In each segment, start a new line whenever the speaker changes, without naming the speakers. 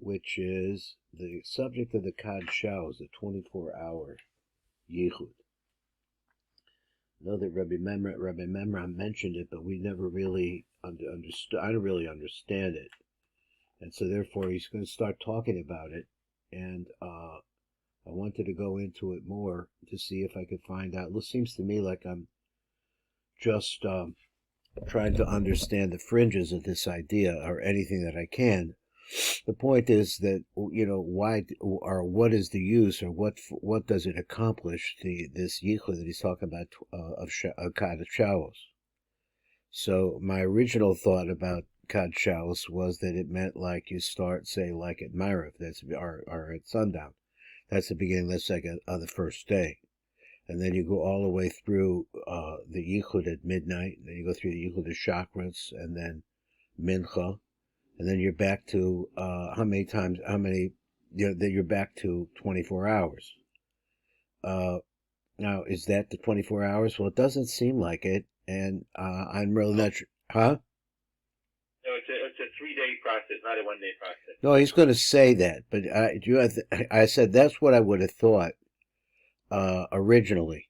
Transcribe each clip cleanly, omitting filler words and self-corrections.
which is the subject of the Kad Shaus, the 24-hour Yichud. I know that Rabbi Memra mentioned it, but we never really understood. I don't really understand it, and so therefore he's going to start talking about it. And I wanted to go into it more to see if I could find out. It seems to me like I'm just trying to understand the fringes of this idea, or anything that I can. The point is that, why, or what is the use, or what does it accomplish, this yichud that he's talking about of Kad Shaus. So my original thought about Kad Shaus was that it meant like you start, say, like at Maariv, or at sundown. That's the beginning, let's say, of the first day. And then you go all the way through the yichud at midnight. Then you go through the yichud of chakras, and then mincha. And then you're back to then you're back to 24 hours. Now, is that the 24 hours? Well, it doesn't seem like it, and I'm really not sure. Huh?
No, it's a 3-day process, not a 1-day process.
No, he's going to say that, but I said that's what I would have thought originally,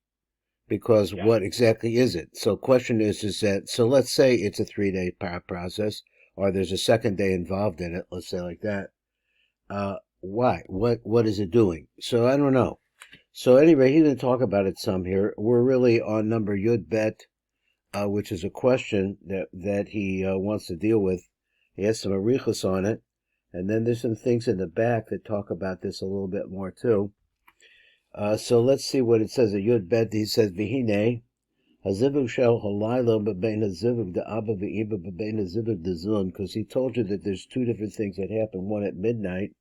because what exactly is it? So question is that, so let's say it's a 3-day process, or there's a second day involved in it, let's say like that. Why? What is it doing? So I don't know. So anyway, he's going to talk about it some here. We're really on number Yud Bet, which is a question that he wants to deal with. He has some arichos on it, and then there's some things in the back that talk about this a little bit more too. So let's see what it says at Yud Bet. He says, V'hinei, hazivug shel halayla b'bein hazivug da'aba v'iba b'bein hazivug da'zun, because he told you that there's two different things that happen, one at midnight,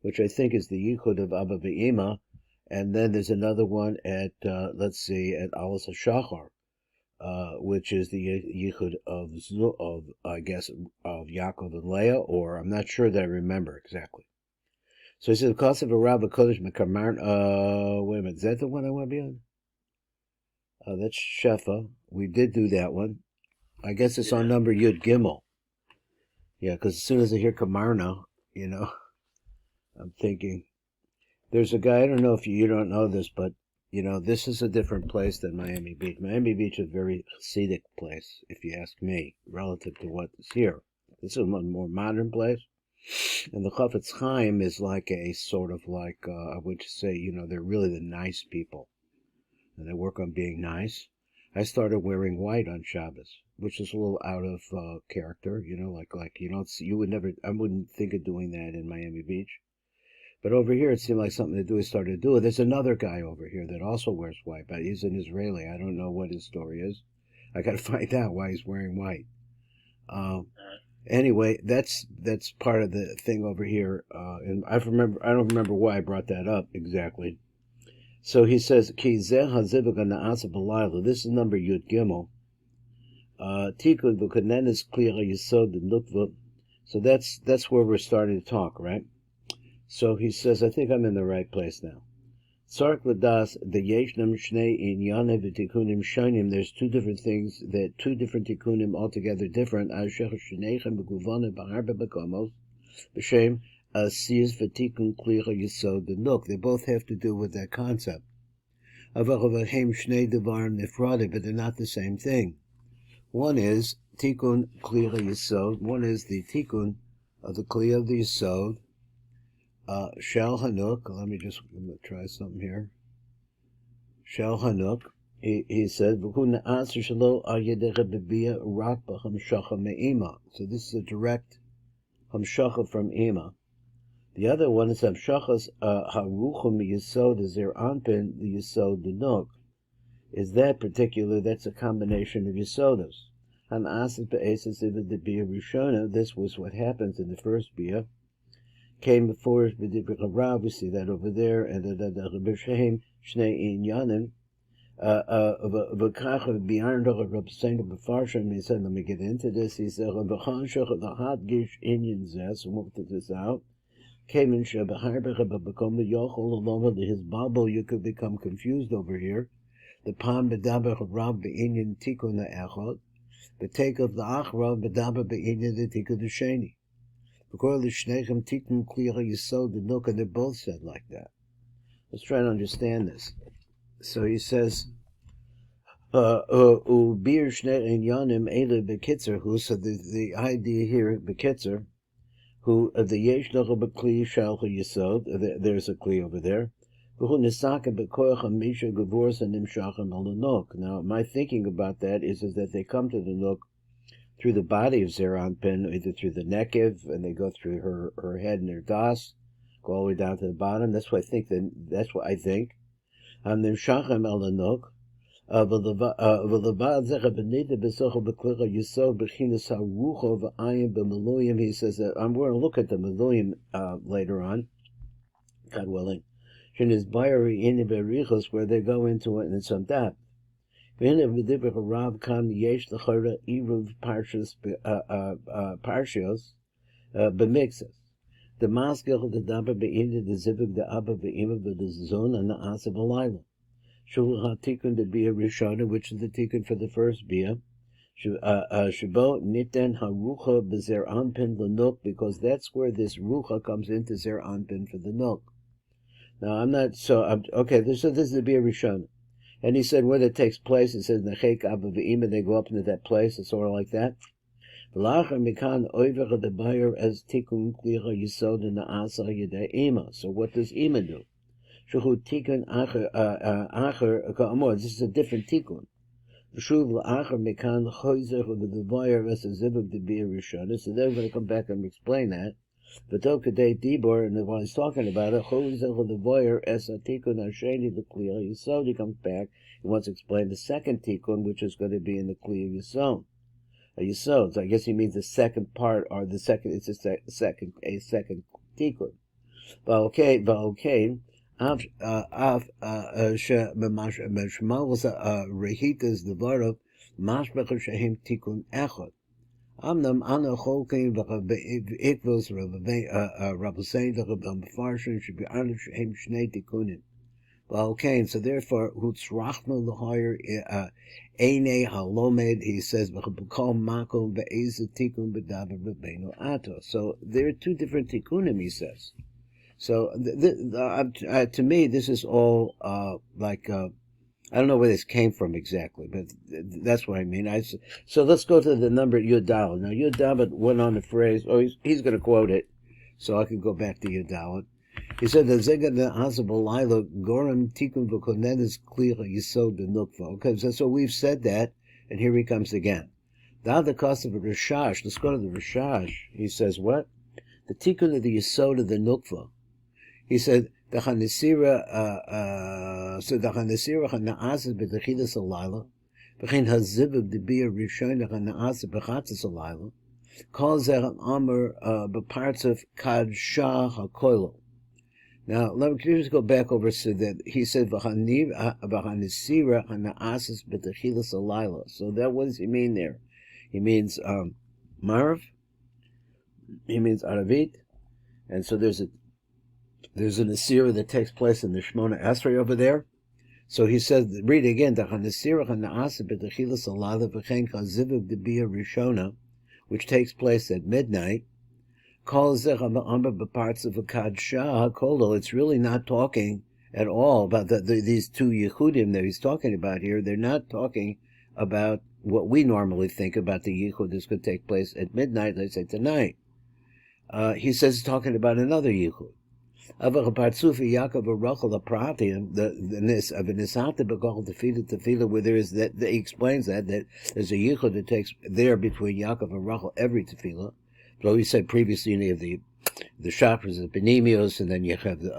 which I think is the yichud of Abba v'ima, and then there's another one at, let's see, at Alas HaShachar, which is the yichud of Yaakov and Leah, or I'm not sure that I remember exactly. So he says, because of a Rabbi Kodesh Mekamar, wait a minute, is that the one I want to be on? That's Shefa. We did do that one. I guess it's on number Yud Gimel. Yeah, because as soon as I hear Kamarna, I'm thinking, there's a guy, I don't know if you don't know this, but, this is a different place than Miami Beach. Miami Beach is a very Hasidic place, if you ask me, relative to what is here. This is a more modern place. And the Chafetz Chaim is like a sort of like, I would say, they're really the nice people. And they work on being nice. I started wearing white on Shabbos, which is a little out of character, like you would never, I wouldn't think of doing that in Miami Beach. But over here, it seemed like something to do. I started to do it. There's another guy over here that also wears white, but he's an Israeli. I don't know what his story is. I got to find out why he's wearing white. Anyway, that's part of the thing over here, and I don't remember why I brought that up exactly. So he says, Ki zeh hazivug na'asa b'layla. This is number Yud Gimel. Tikud v'kanenes kli yesod nukva. So that's where we're starting to talk, right? So he says, I think I'm in the right place now. Sark l'das the yeshnam shnei inyanev v'tikunim shonim. There's two different things, that two different tikunim altogether different. Ashech shnechem b'guvanim b'harba b'komos b'shem asiyas v'tikun klicha yesod denuk. They both have to do with that concept. Avachavachem shnei devarim nifrade, but they're not the same thing. One is tikun klicha yesod. One is the tikun of the kli of the yesod. Shel Hanuk, let me try something here. Shel Hanuk, he said, so this is a direct hamshacha from Ima. The other one is hamshachas haruchum yesod is their anpin, the yesod denuk. Is that particular, that's a combination of yesodas. Han asas be'esas ivad the bia rishona, this was what happens in the first bia. Came before us, we see that over there, and the Rebbeim Shnei Inyanim, V'kacha beyond the Rebbeim B'farshim. He said, let me get into this. He said, V'chan shach the hot gish Inyan zes. So we'll put this out. Came in Shebaharbech B'bekom Yochol along his bubble. You could become confused over here. The Pam B'daber Rav B'Inyan Tikun Echad. The take of the Achrav B'daber B'Inyan the Tikun Sheni. And they're both said like that. Let's try to understand this. So he says, so the idea here, bekitzer, who the yesh noch bekli shalcha yesod, there's a kli over there. Now, my thinking about that is that they come to the nook through the body of Zeranpin, either through the nekev, and they go through her head and her das, go all the way down to the bottom. That's what I think. That's what I think. And then shachem el nook. He says that I'm going to look at the Meluyim later on, God willing. Where they go into it and it's on that. Bemixes. The maskil the dabba be'inda the zivig the abba be'ima the zon and the asa b'layla. Shul ha-tikun the bia rishona, which is the tikun for the first bia. Shabo niten ha-rucha b'zer anpin l'nuk, because that's where this rucha comes into zer anpin for the nuk. Now I'm not okay. This is the bia rishona, and he said where that takes place. It says nechek abba be'ima. They go up into that place. It's sort of like that. V'lacher mikan oiver the buyer as tikun klicha yesod in the asa yedei ima. So what does ima do? Shuhu tikun acher ka'amor. This is a different tikun. V'shuv la'acher mikan choizer the buyer as a zivug the beer rishon. So they're going to come back and explain that. But kadei dibor, and while he's talking about it, choizer the buyer as a tikun asheni the klicha yesod. He comes back and wants to explain the second tikun, which is going to be in the klicha yesod. Yesod. So I guess he means the second part, or the second. It's a second tikkun. V'alkein av shemashmal rehitas devarov mashbech shehem tikkun echad. Amnam ana cholkein v'ikvos rabbein v'farshim should be ana shehem shnei tikkunim. Okay, so therefore, hutzrachnu l'hayr eine halomed. He says b'chol makom be'ezah tikun b'davar b'beinu ato. So there are two different tikkunim. He says. So to me, this is all like I don't know where this came from exactly, but that's what I mean. So let's go to the number Yudal. Now Yudal went on the phrase. Oh, he's going to quote it, so I can go back to Yudal. He said that Zegad the Azabal Lila Goram Tikun Vukonetis Klicha Yesod the Nukva. Okay, so we've said that, and here he comes again. Now the cost of a Rishash, let's go to the Rishash. He says what? The Tikun of the Yesod of the Nukva. He said the Chanisira Hana'asas B'Techidas Alila, B'Chein Hazivib the Bia Rishon Hana'asas B'Chatzas Alila, calls that an Amr B'parts of Kadsha HaKoilo. Now, let me just go back over so that he said, V'chanisira hana'asas b'techilas alayla. So that, what does he mean there? He means Marav, he means Aravit, and so there's an Asira that takes place in the Shmona Esrei over there. So he says, read again, V'chanisira hana'asas b'techilas alayla v'chein chaziviv d'bia rishona, which takes place at midnight. Calls parts of a kadsha kolo. It's really not talking at all about these two yichudim that he's talking about here. They're not talking about what we normally think about the yichud that's going to take place at midnight. Let's say tonight. He says he's talking about another yichud. Where there is that he explains that there's a yichud that takes there between Yaakov and Rachel every tefillah. So we said previously you have the chakras of Benimios, and then you have the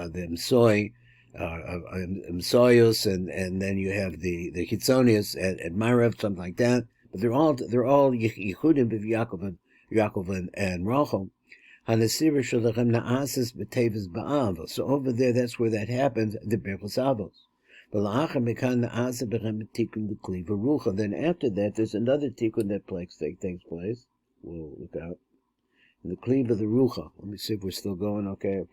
Msoyos, and then you have the Chitzonius at Marev, something like that. But they're all Yehudim of Yaakov and Rachel. So over there, that's where that happens. The Berchos Avos. Then after that, there's another tikkun that takes place. Whoa, look out. In the cleave of the Rucha. Let me see if we're still going. Okay.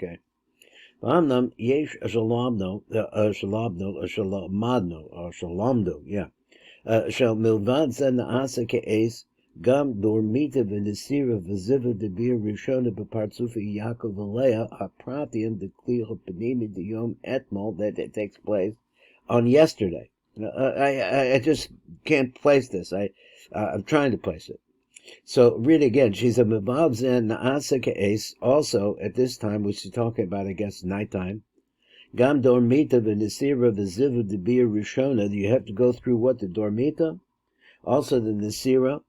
V'amnam yesh shalamdo, yeah. Shal milvad zen asa ke'es Gam dormita v'nesira v'ziva debir rishona b'partzufi Yaakov Alea apratiim deklicha panimi diyom etmol that it takes place on yesterday. I just can't place this. I'm trying to place it. So read again. She's a mevav zen naasa ke'es. Also at this time, which she's talking about, I guess, nighttime. Gam dormita v'nesira v'ziva debir rishona. You have to go through what, the dormita, also the nesira,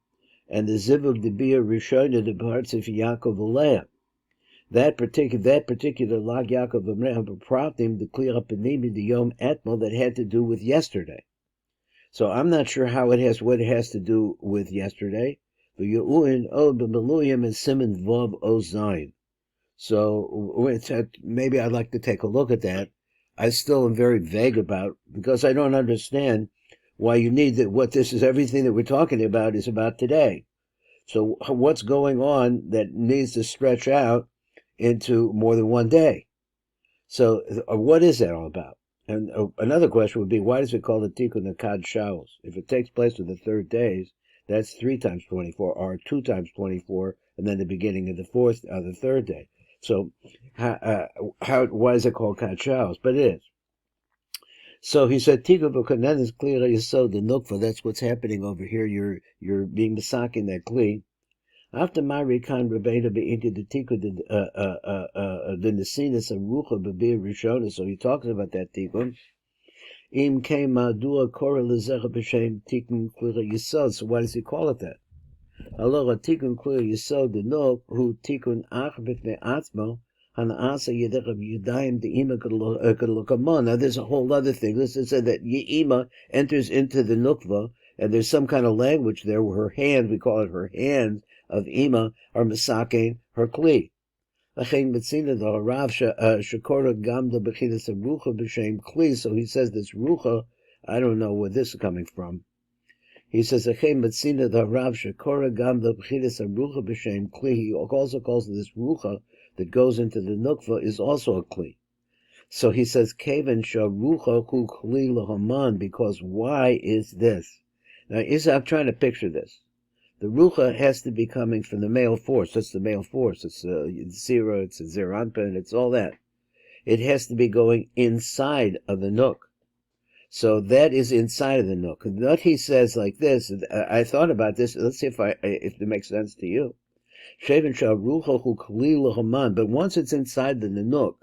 and the zivug debir rishona, the parts of Yaakov Alea. That particular lag Yaakov Alea pratim the klira panimi the yom etmol that had to do with yesterday. So I'm not sure what it has to do with yesterday. The Yu'uin O b'meluyim and Siman Vav O Zayin. So maybe I'd like to take a look at that. I still am very vague about, because I don't understand why you need that. What this is, everything that we're talking about is about today. So what's going on that needs to stretch out into more than one day? So what is that all about? And another question would be, why does it call the Tikkun Akad Shaus? If it takes place with the third days, that's 3 times 24, or 2 times 24, and then the beginning of the third day. So why is it called Kad Shaus? But it is. So he said, Tikkun V'Kanen is clear yesod the nukva. That's what's happening over here. You're being masakin that kli. After Mari Khan Rebbeinu into the Tikkun the Nesinas of Rucha B'Bir Rishona. So he talks about that Tikkun. Im came Madua Kora Lezecha B'Shem Tikkun Klira Yesod. So why does he call it that? Allah Tikkun Klira Yesod the Nok who Tikkun Ach B'Fnei Atzmo. Now there's a whole other thing. This is that Ye'ima enters into the Nukva, and there's some kind of language there where her hands, we call it her hands of Ima, are Masakein, her Kli. So he says this Rucha, I don't know where this is coming from. He says, he also calls this Rucha that goes into the Nukva is also a Kli. So he says, Kaven Sharucha Hu Kli Lahaman, because why is this? Now, I'm trying to picture this. The Rucha has to be coming from the male force. That's the male force. It's Zira, it's a Ziranpan, it's all that. It has to be going inside of the Nuk. So that is inside of the Nuk. And what he says like this, I thought about this, let's see if it makes sense to you. But once it's inside the Nuk,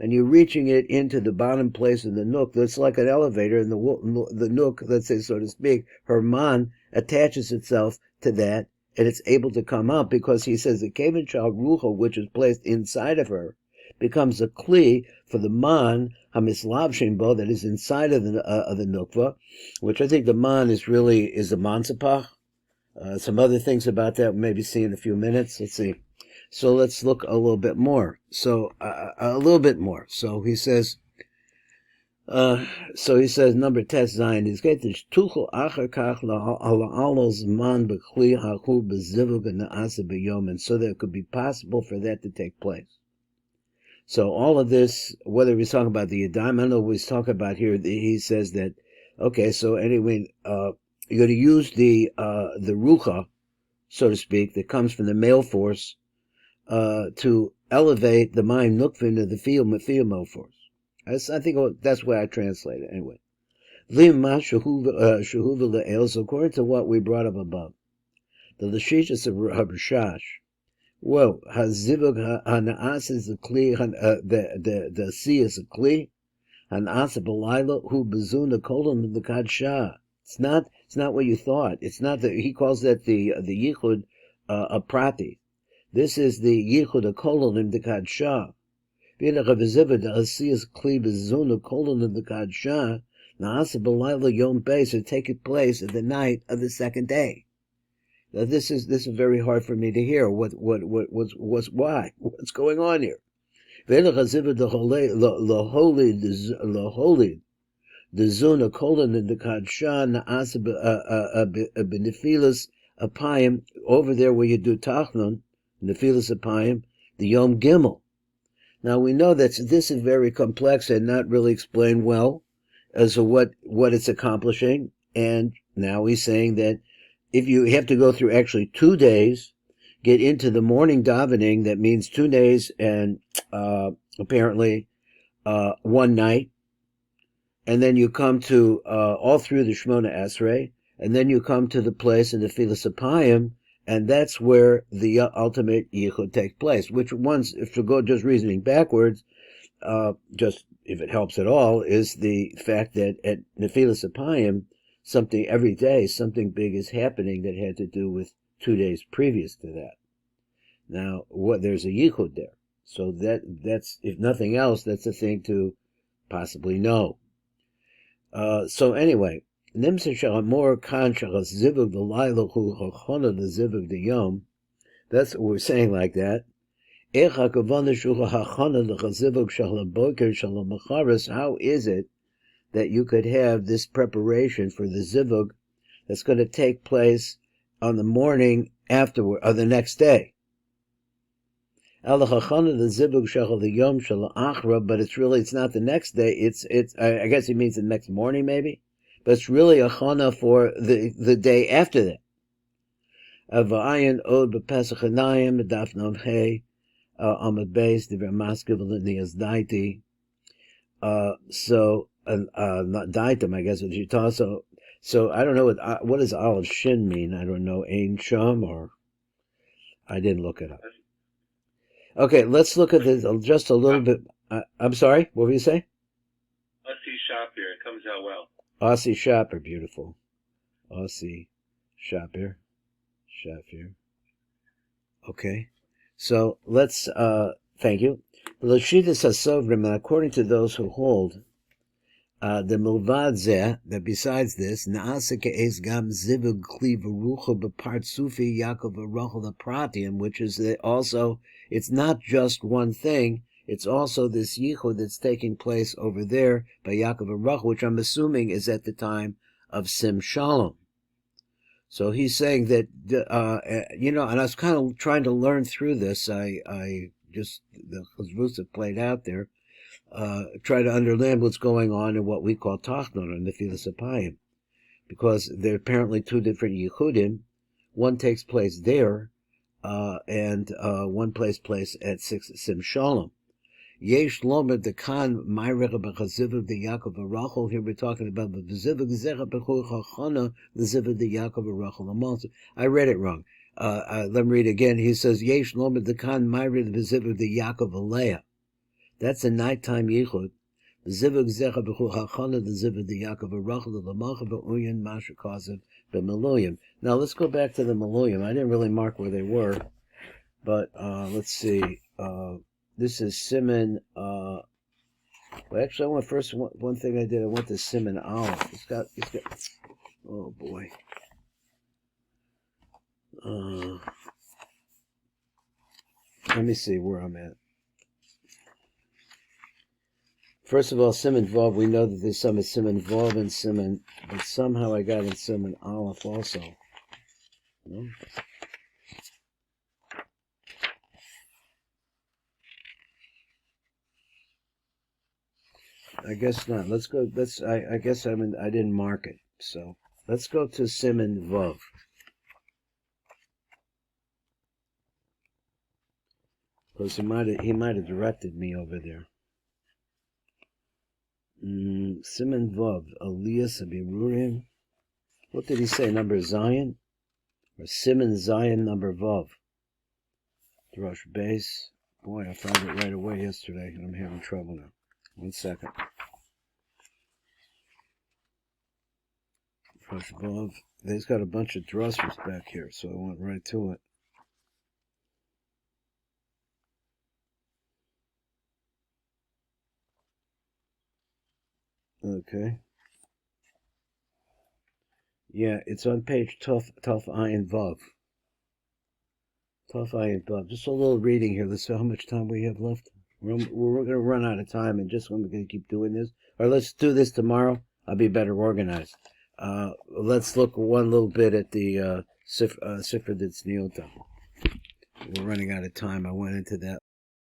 and you're reaching it into the bottom place of the Nuk, that's like an elevator, and the Nuk, let's say, so to speak, her Mahn attaches itself to that, and it's able to come up, because he says the Kavan Shal Rucha, which is placed inside of her, becomes a Kli for the Mahn, Hamislav Shimbo, that is inside of the Nukva, which I think the Mahn is a Mansapach. Some other things about that we'll maybe see in a few minutes. Let's see. So let's look a little bit more. So he says, number test Zion is get this tuchel acher kach la'alos man b'kli hachu b'zivug na'asa b'yom, and so that it could be possible for that to take place. So all of this, whether he's talking about the Yadam, I don't know what he's talking about here. He says that, okay, so anyway, you're going to use the rucha, so to speak, that comes from the male force, to elevate the mind nukvin to the female force. I think that's why I translate it anyway. So according to what we brought up above, the Lashishas of Habashash, well, Hazivug Hanaas is a kli, the sea is a kli, Hanaas Balayla who bezuna kolon the Kadsha. It's not what you thought. It's not that he calls that the yichud prati. This is the yichud kolonim the kadsha. V'ilachavazivad asiyas kli bezuna kolonim the kadsha. Naasa b'layla yom beis to take place at the night of the second day. Now this is very hard for me to hear. What's going on here? V'ilachavazivad laholid. The zona colon in the kadsha naasa benefilas apayim, over there where you do tachnun, nefilas apayim, the yom gimel. Now we know that this is very complex and not really explained well as to what it's accomplishing. And now he's saying that if you have to go through actually 2 days, get into the morning davening, that means 2 days and apparently 1 night, and then you come to all through the Shemona Esrei, and then you come to the place in the Filas Apayim, and that's where the ultimate yichud takes place. Which ones, if you go just reasoning backwards, just if it helps at all, is the fact that at Nefilas Apayim, something every day, something big is happening that had to do with 2 days previous to that. Now, there's a yichud there, so that's if nothing else, that's a thing to possibly know. So anyway, Nimsa Shalamor Kan Shalas Zivug the Laila Hu Hachona the Zivug the Yom. That's what we're saying like that. How is it that you could have this preparation for the zivug that's going to take place on the morning afterward, or the next day? But it's not the next day. I guess he means the next morning, maybe, but it's really a chana for the day after that. Amad Beis, the Vermaskiv Litnias Daiti. Not Daitim, I guess, which you taught. So I don't know what does Aleph Shin mean? I don't know. Ein Sham, or I didn't look it up. Okay, let's look at this just a little bit. I'm sorry, what were you saying?
Aussie Shapir, it comes out well.
Aussie Shapir, beautiful. Aussie Shapir. Okay. So let's, thank you. According to those who hold, the Milvad Zeh, that besides this, which is also, it's not just one thing, it's also this yichud that's taking place over there by Yaakov and Rachel, which I'm assuming is at the time of Sim Shalom. So he's saying that, and I was kind of trying to learn through this. I just, the Chazrus have played out there, try to understand what's going on in what we call Tachnon, or Nefilas Apayim. Because there are apparently 2 different Yehudim. One takes place there, and one takes place at Sim Shalom. Yesh lomer the kan ma'irech b'chazivuk the Yaakov v'Rachel. Here we're talking about the zivuk zera b'chur chachana the zivuk the Yaakov v'Rachel. I read it wrong. Let me read again. He says Yesh lomer the kan ma'irech b'zivuk the Yaakov v'Leah. That's a nighttime yichud. The zivuk zera b'chur chachana the zivuk the Yaakov v'Rachel the lamacha v'uyin masha kazav b'meluyim. Now let's go back to the meluyim. I didn't really mark where they were, but let's see. This is Siman, well, actually, I went first, one thing I did, I went to Siman Aleph. It's got, oh boy. Let me see where I'm at. First of all, Siman Vav, we know that there's some at Siman Vav and Siman, but somehow I got in Siman Aleph also. No? I guess not. Let's go. I guess I didn't mark it. So let's go to Siman Vav. Because he might have directed me over there. Siman Vav, Elias Abirurim. What did he say? Number Zion? Or Siman Zion number Vav? Drush base. Boy, I found it right away yesterday, and I'm having trouble now. 1 second. Drush Vav. They've got a bunch of drushers back here, so I went right to it. Okay. Yeah, it's on page Tuf Ayin Vav. Tuf Ayin Vav. Just a little reading here. Let's see how much time we have left. We're going to run out of time, and just when we're going to keep doing this. Or let's do this tomorrow. I'll be better organized. Let's look one little bit at the Sifra Ditzniota. We're running out of time. I went into that